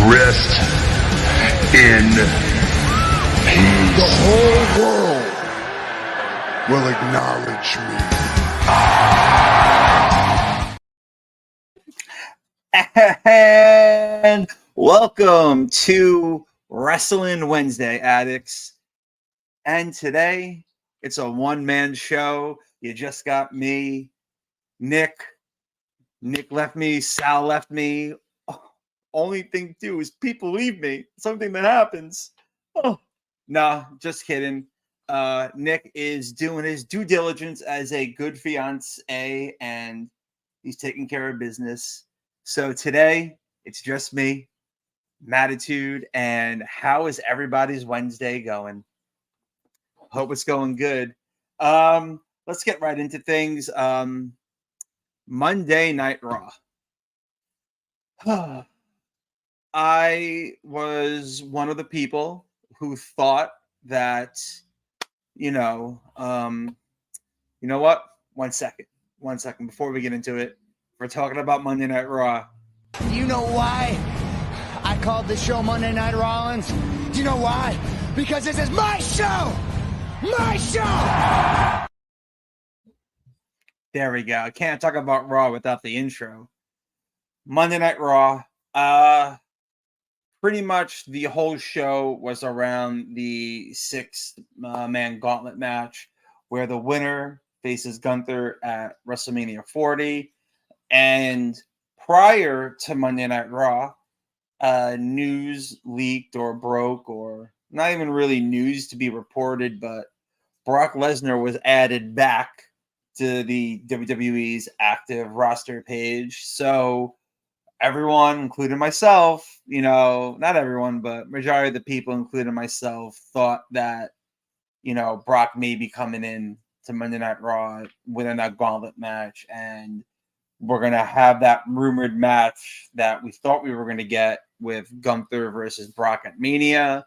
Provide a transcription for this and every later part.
Rest in peace. The whole world will acknowledge me. And welcome to Rasslin Wednesday, Addicts. And today, it's a one-man show. You just got me, Nick. Nick left me, Sal left me. Only thing to do is people leave me. Something that happens. Oh, no, just kidding. Nick is doing his due diligence as a good fiance, and he's taking care of business. So today, it's just me, Mattitude, and how is everybody's Wednesday going? Hope it's going good. Let's get right into things. Monday Night Raw. I was one of the people who thought that, you know what? One second before we get into it. We're talking about Monday Night Raw. Do you know why I called the show Monday Night Rollins? Do you know why? Because this is my show! My show! There we go. I can't talk about Raw without the intro. Monday Night Raw. Pretty much the whole show was around the six-man gauntlet match where the winner faces Gunther at WrestleMania 40. And prior to Monday Night Raw, news leaked or broke, or not even really news to be reported, but Brock Lesnar was added back to the WWE's active roster page. So everyone, including myself, not everyone, but majority of the people, including myself, thought that, Brock may be coming in to Monday Night Raw winning that gauntlet match, and we're going to have that rumored match that we thought we were going to get with Gunther versus Brock at Mania.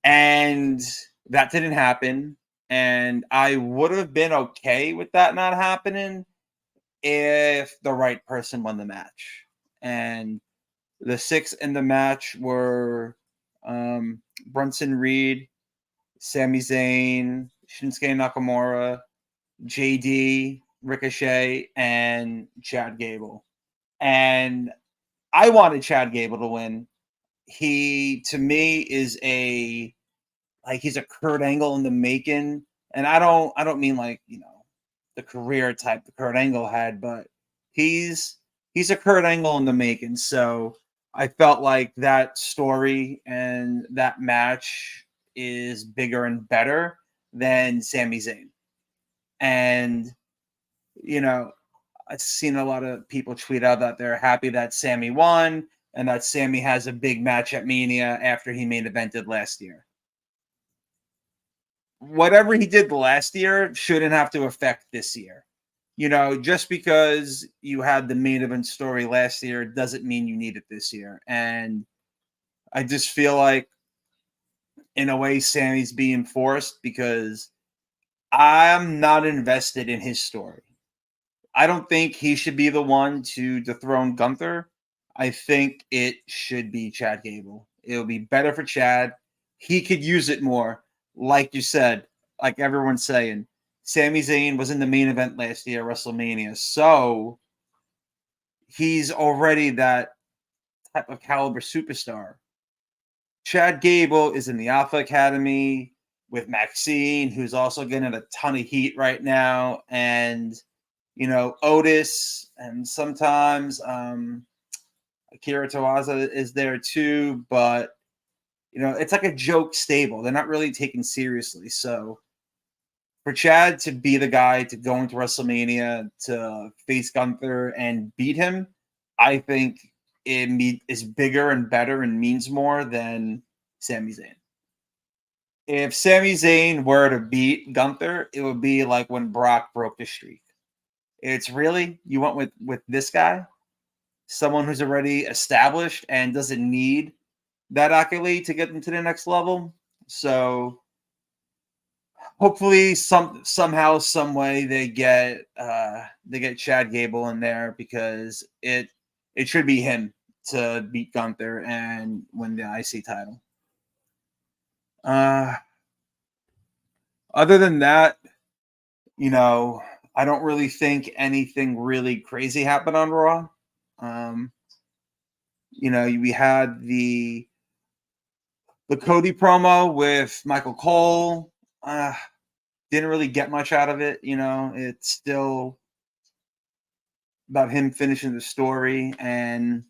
And that didn't happen. And I would have been okay with that not happening if the right person won the match. And the six in the match were Bronson Reed, Sami Zayn, Shinsuke Nakamura, JD, Ricochet, and Chad Gable. And I wanted Chad Gable to win. He, to me, is he's a Kurt Angle in the making. And I don't mean the career type that Kurt Angle had, but he's a Kurt Angle in the making. So I felt like that story and that match is bigger and better than Sami Zayn. And, I've seen a lot of people tweet out that they're happy that Sami won and that Sami has a big match at Mania after he main evented last year. Whatever he did last year shouldn't have to affect this year. Just because you had the main event story last year doesn't mean you need it this year. And I just feel like, in a way, Sami's being forced because I'm not invested in his story. I don't think he should be the one to dethrone Gunther. I think it should be Chad Gable. It'll be better for Chad. He could use it more. Like you said, like everyone's saying, Sami Zayn was in the main event last year at WrestleMania. So he's already that type of caliber superstar. Chad Gable is in the Alpha Academy with Maxine, who's also getting a ton of heat right now. And, Otis, and sometimes Akira Tozawa is there too. But, it's like a joke stable. They're not really taken seriously. So for Chad to be the guy to go into WrestleMania to face Gunther and beat him, I think it is bigger and better and means more than Sami Zayn. If Sami Zayn were to beat Gunther, it would be like when Brock broke the streak. It's really, you went with this guy, someone who's already established and doesn't need that accolade to get them to the next level. So hopefully somehow, some way they get Chad Gable in there, because it should be him to beat Gunther and win the IC title. Other than that, you know, I don't really think anything really crazy happened on Raw. You know, we had the Cody promo with Michael Cole. Didn't really get much out of it. You know, it's still about him finishing the story. And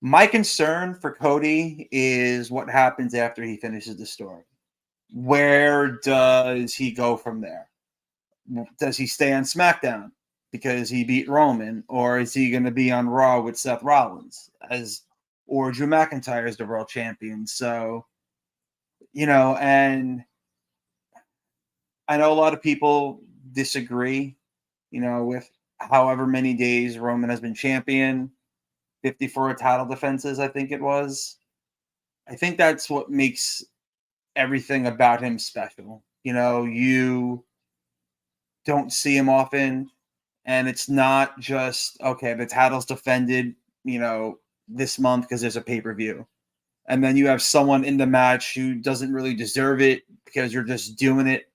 my concern for Cody is what happens after he finishes the story. Where does he go from there? Does he stay on SmackDown because he beat Roman, or is he going to be on Raw with Seth Rollins or Drew McIntyre as the world champion? So, you know, and I know a lot of people disagree, you know, with however many days Roman has been champion, 54 title defenses, I think it was. I think that's what makes everything about him special. You know, you don't see him often, and it's not just, okay, the title's defended, you know, this month because there's a pay-per-view. And then you have someone in the match who doesn't really deserve it because you're just doing it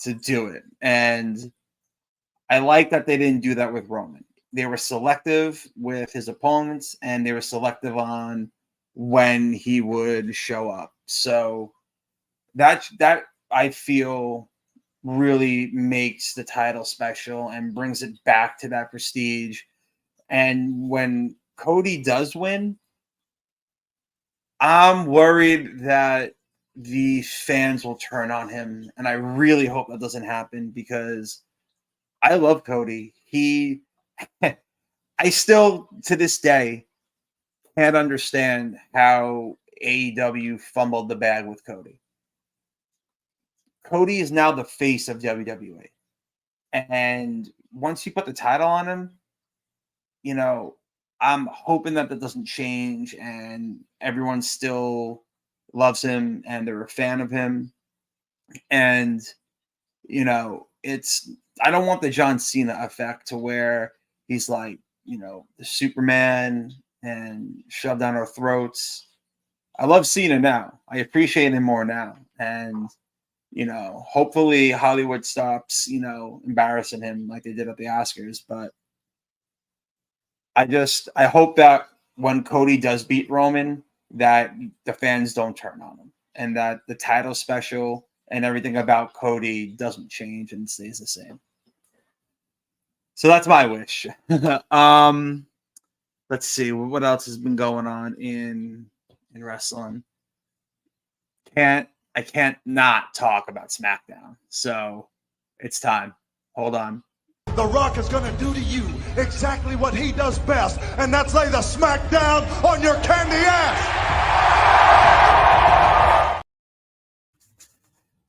to do it. And I like that they didn't do that with Roman. They were selective with his opponents, and they were selective on when he would show up. So that I feel really makes the title special and brings it back to that prestige. And when Cody does win, I'm worried that the fans will turn on him. And I really hope that doesn't happen, because I love Cody. I still, to this day, can't understand how AEW fumbled the bag with Cody. Cody is now the face of WWE. And once you put the title on him, you know, I'm hoping that doesn't change and everyone still loves him and they're a fan of him. And, you know, I don't want the John Cena effect to where he's like, you know, the Superman and shoved down our throats. I love Cena now. I appreciate him more now. And, you know, hopefully Hollywood stops, you know, embarrassing him like they did at the Oscars. But I hope that when Cody does beat Roman, that the fans don't turn on him and that the title special and everything about Cody doesn't change and stays the same. So that's my wish. Let's see what else has been going on in wrestling. I can't not talk about SmackDown. So it's time. Hold on. The Rock is going to do to you exactly what he does best, and that's lay the smack down on your candy ass.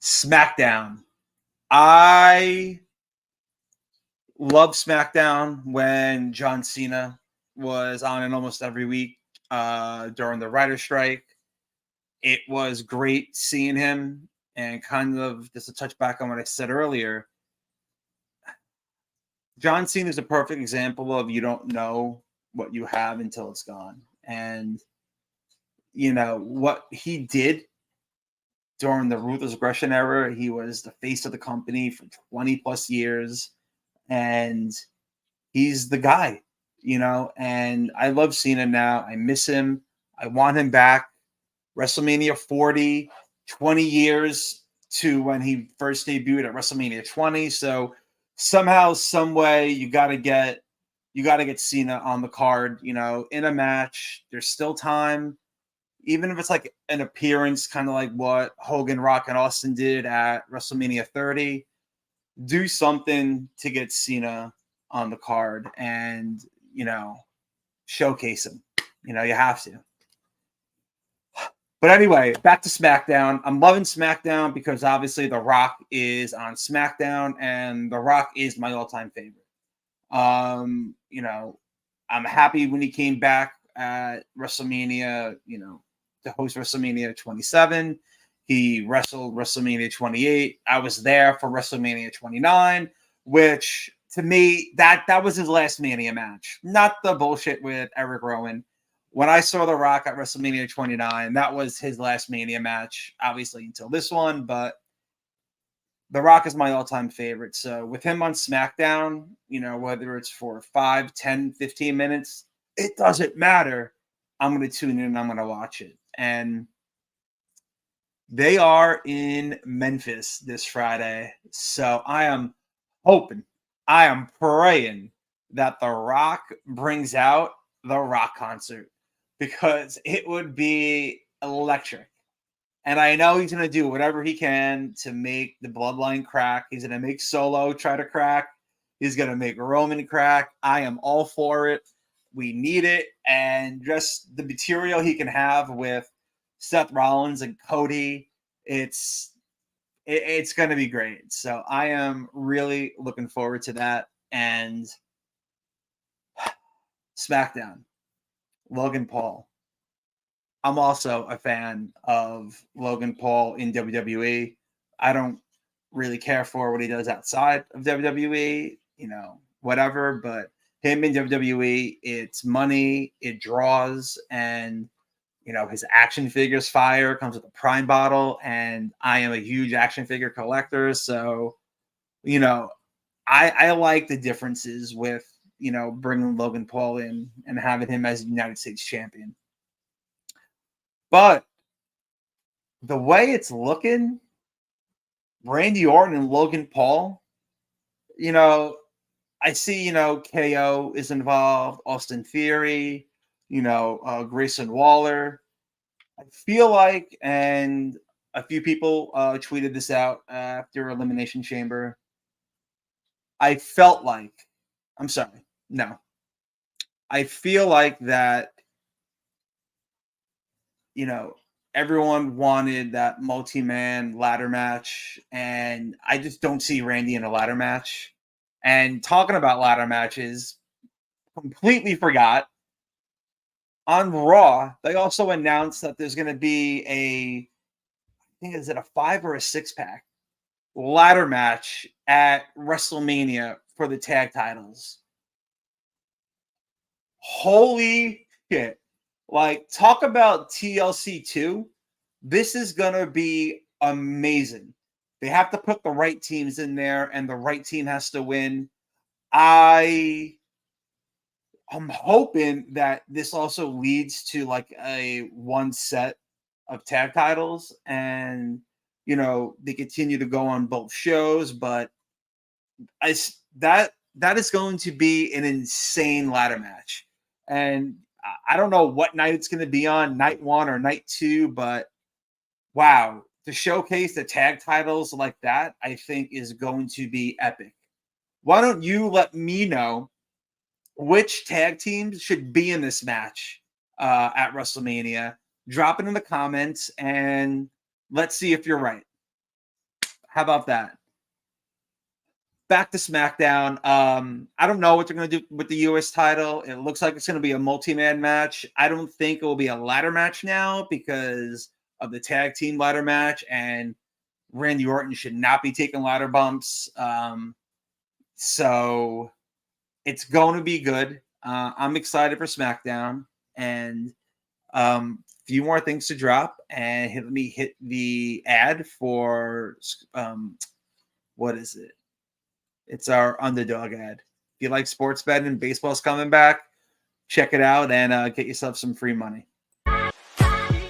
SmackDown. I love SmackDown when John Cena was on it almost every week during the writer's strike. It was great seeing him, and kind of just to touch back on what I said earlier, John Cena is a perfect example of you don't know what you have until it's gone. And, you know, what he did during the Ruthless Aggression era, he was the face of the company for 20 plus years. And he's the guy, you know, and I love Cena now. I miss him. I want him back. WrestleMania 40, 20 years to when he first debuted at WrestleMania 20. So somehow, some way, you got to get Cena on the card, you know, in a match. There's still time, even if it's like an appearance, kind of like what Hogan, Rock, and Austin did at WrestleMania 30. Do something to get Cena on the card and, you know, showcase him. You know, you have to. But anyway, back to SmackDown. I'm loving SmackDown because obviously The Rock is on SmackDown, and The Rock is my all-time favorite. You know, I'm happy when he came back at WrestleMania, you know, to host WrestleMania 27. He wrestled WrestleMania 28. I was there for WrestleMania 29, which to me, that was his last Mania match. Not the bullshit with Eric Rowan. when I saw The Rock at WrestleMania 29, that was his last Mania match, obviously until this one, but The Rock is my all-time favorite. So with him on SmackDown, whether it's for 5, 10, 15 minutes, it doesn't matter. I'm going to tune in and I'm going to watch it. And they are in Memphis this Friday. So I am hoping, I am praying that The Rock brings out the Rock concert, because it would be electric. And I know he's going to do whatever he can to make the bloodline crack. He's going to make Solo try to crack. He's going to make Roman crack. I am all for it. We need it. And just the material he can have with Seth Rollins and Cody, it's going to be great. So I am really looking forward to that. And SmackDown, Logan Paul. I'm also a fan of Logan Paul in WWE. I don't really care for what he does outside of WWE, whatever, but him in WWE, it's money, it draws, and, his action figures fire, comes with a Prime bottle, and I am a huge action figure collector, so, I like the differences with, bringing Logan Paul in and having him as United States champion. But the way it's looking, Randy Orton and Logan Paul, I see, KO is involved, Austin Theory, Grayson Waller. I feel like, and a few people tweeted this out after Elimination Chamber, I feel like that, everyone wanted that multi-man ladder match, and I just don't see Randy in a ladder match. And talking about ladder matches, completely forgot. On Raw, they also announced that there's going to be is it a 5 or a 6-pack ladder match at WrestleMania for the tag titles. Holy shit. Like, talk about TLC 2. This is going to be amazing. They have to put the right teams in there, and the right team has to win. I'm hoping that this also leads to like a one set of tag titles, and they continue to go on both shows. But that is going to be an insane ladder match, and I don't know what night it's going to be on, night 1 or night 2, but wow, to showcase the tag titles like that, I think is going to be epic. Why don't you let me know which tag teams should be in this match at WrestleMania? Drop it in the comments, and let's see if you're right. How about that? Back to SmackDown. I don't know what they're going to do with the U.S. title. It looks like it's going to be a multi-man match. I don't think it will be a ladder match now because of the tag team ladder match, and Randy Orton should not be taking ladder bumps. So it's going to be good. I'm excited for SmackDown, and a few more things to drop. And let me hit the ad for what is it? It's our Underdog ad. If you like sports betting and baseball's coming back, check it out and get yourself some free money.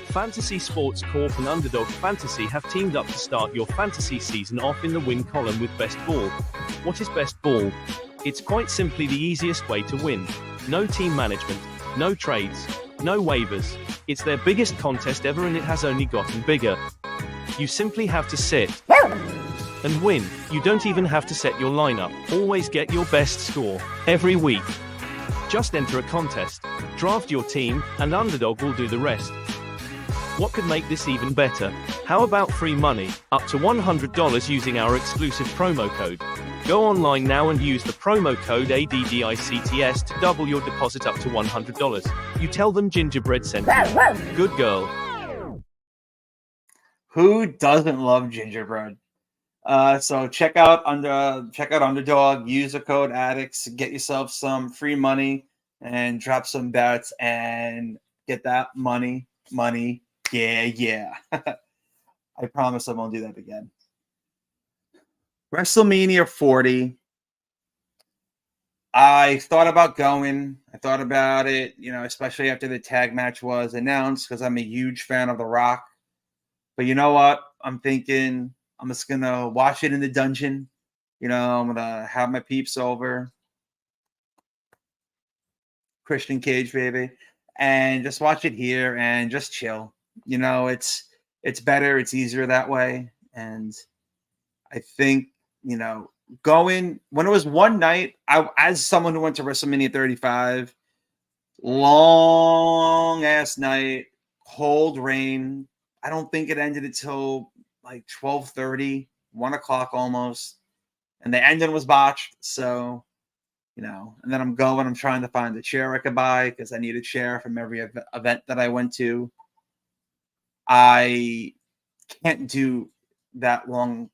Fantasy Sports Corp and Underdog Fantasy have teamed up to start your fantasy season off in the win column with Best Ball. What is Best Ball? It's quite simply the easiest way to win. No team management, no trades, no waivers. It's their biggest contest ever, and it has only gotten bigger. You simply have to sit and win. You don't even have to set your lineup. Always get your best score every week. Just enter a contest, draft your team, and Underdog will do the rest. What could make this even better? How about free money, up to $100 using our exclusive promo code? Go online now and use the promo code ADDICTS to double your deposit up to $100. You tell them Gingerbread sent you. Good girl. Who doesn't love gingerbread? So check out Underdog, use the code Addicts, get yourself some free money and drop some bets, and Get that money. Yeah. I promise I won't do that again. WrestleMania 40. I thought about going. I thought about it, especially after the tag match was announced, because I'm a huge fan of The Rock. But you know what? I'm thinking I'm just going to watch it in the dungeon. I'm going to have my peeps over. Christian Cage, baby. And just watch it here and just chill. It's better. It's easier that way. And I think, going when it was one night, as someone who went to WrestleMania 35, long ass night, cold rain. I don't think it ended until like 12:30, 1 o'clock almost. And the ending was botched. So, and then I'm trying to find a chair I could buy because I need a chair from every event that I went to. I can't do that long.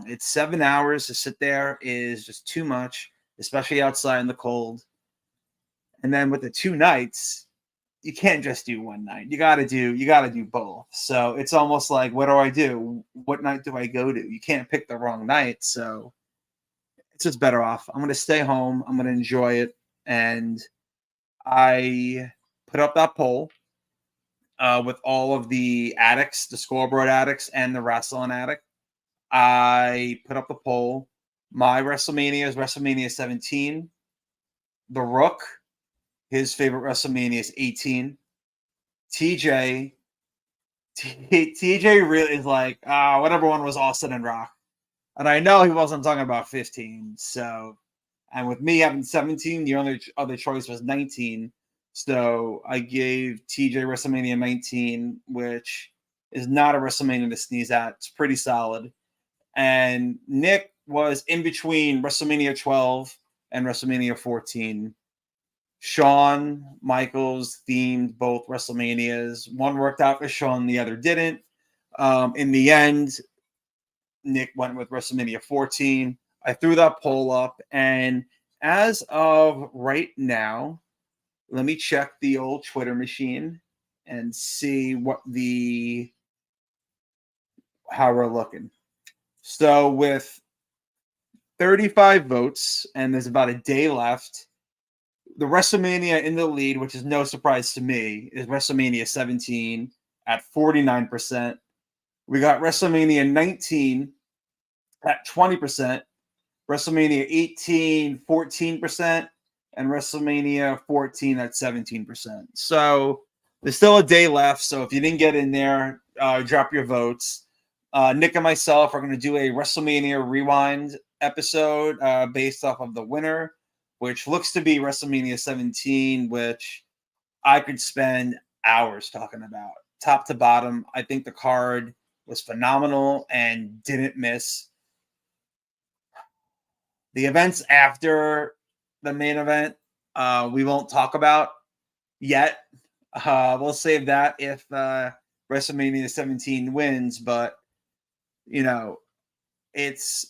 It's 7 hours to sit there is just too much, especially outside in the cold. And then with the 2 nights, you can't just do one night. You gotta do both. So it's almost like, what do I do? What night do I go to? You can't pick the wrong night. So it's just better off. I'm gonna stay home. I'm gonna enjoy it. And I put up that poll with all of the addicts, the scoreboard addicts, and the Rasslin addict. I put up the poll. My WrestleMania is WrestleMania 17. The Rook, his favorite WrestleMania is 18. TJ really is like, whatever one was Austin and Rock. And I know he wasn't talking about 15. So, and with me having 17, the only other choice was 19. So I gave TJ WrestleMania 19, which is not a WrestleMania to sneeze at. It's pretty solid. And Nick was in between WrestleMania 12 and WrestleMania 14. Shawn Michaels themed both WrestleManias. One worked out for Shawn, the other didn't. In the end, Nick went with WrestleMania 14. I threw that poll up, and as of right now, let me check the old Twitter machine and see how we're looking. So with 35 votes, and there's about a day left, the WrestleMania in the lead, which is no surprise to me, is WrestleMania 17 at 49%. We got WrestleMania 19 at 20%, WrestleMania 18, 14%, and WrestleMania 14 at 17%. So there's still a day left. So if you didn't get in there, drop your votes. Nick and myself are going to do a WrestleMania Rewind episode based off of the winner, which looks to be WrestleMania 17, which I could spend hours talking about. Top to bottom, I think the card was phenomenal and didn't miss. The events after the main event, we won't talk about yet. We'll save that if WrestleMania 17 wins, but it's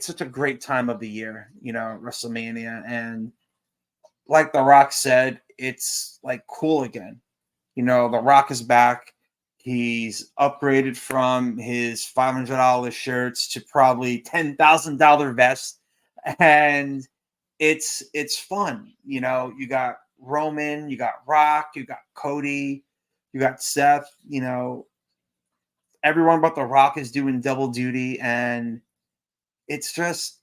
such a great time of the year, WrestleMania. And like The Rock said, it's like cool again. The Rock is back. He's upgraded from his $500 shirts to probably $10,000 vest. And it's fun. You got Roman, you got Rock, you got Cody, you got Seth, everyone but The Rock is doing double duty. And it's just,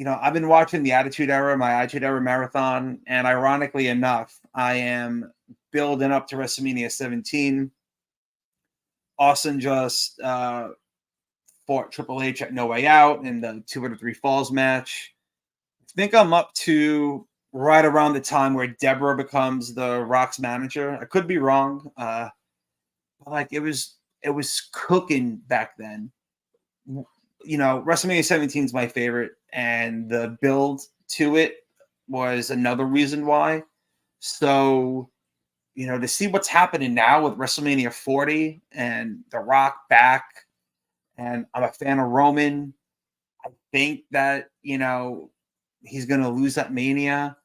I've been watching the Attitude Era, my Attitude Era marathon, and ironically enough, I am building up to WrestleMania 17. Austin just fought Triple H at No Way Out in the 2 out of 3 Falls match. I think I'm up to right around the time where Deborah becomes the Rock's manager. I could be wrong. But like it was cooking back then. WrestleMania 17 is my favorite, and the build to it was another reason why. So, to see what's happening now with WrestleMania 40 and The Rock back, and I'm a fan of Roman. I think that, he's going to lose that Mania,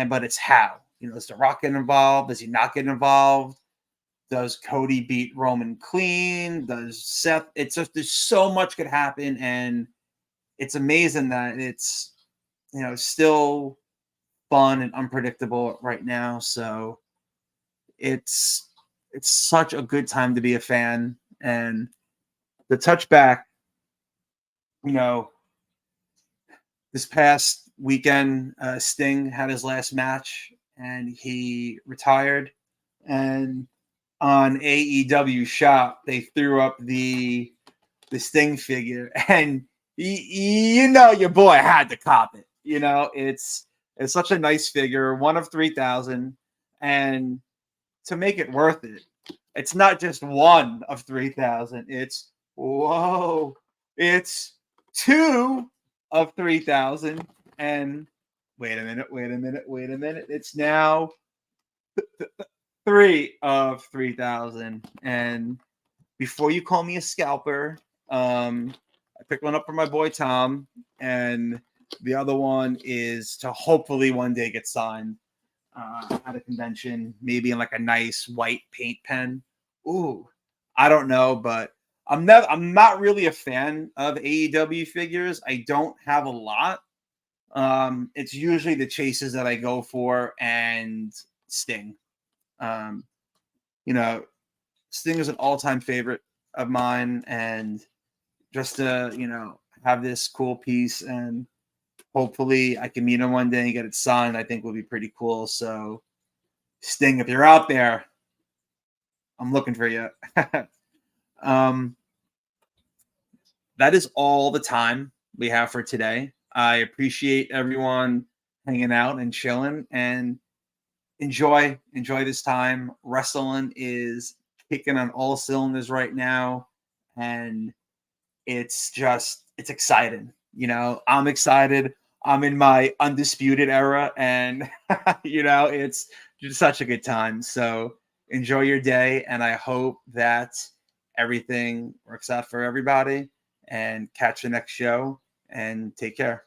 but it's how. does The Rock get involved? Does he not get involved? Does Cody beat Roman clean? Does Seth? It's just there's so much could happen, and it's amazing that it's still fun and unpredictable right now. So it's such a good time to be a fan. And the touchback, this past weekend, Sting had his last match and he retired. And on AEW Shop, they threw up the Sting figure, and your boy had to cop it. It's such a nice figure, one of 3,000, and to make it worth it, it's not just one of 3,000. It's 2 of 3,000. And wait a minute. It's now 3 of 3,000. And before you call me a scalper, I picked one up for my boy Tom, and the other one is to hopefully one day get signed at a convention, maybe in like a nice white paint pen. Ooh, I don't know, but I'm not really a fan of AEW figures. I don't have a lot. It's usually the chases that I go for and Sting. Sting is an all-time favorite of mine, and just to have this cool piece, and hopefully I can meet him one day and get it signed, I think will be pretty cool. So Sting, if you're out there, I'm looking for you. That is all the time we have for today. I appreciate everyone hanging out and chilling, and enjoy this time. Wrestling is kicking on all cylinders right now, and it's exciting. I'm excited. I'm in my undisputed era, and it's just such a good time. So enjoy your day, and I hope that everything works out for everybody, and catch the next show, and take care.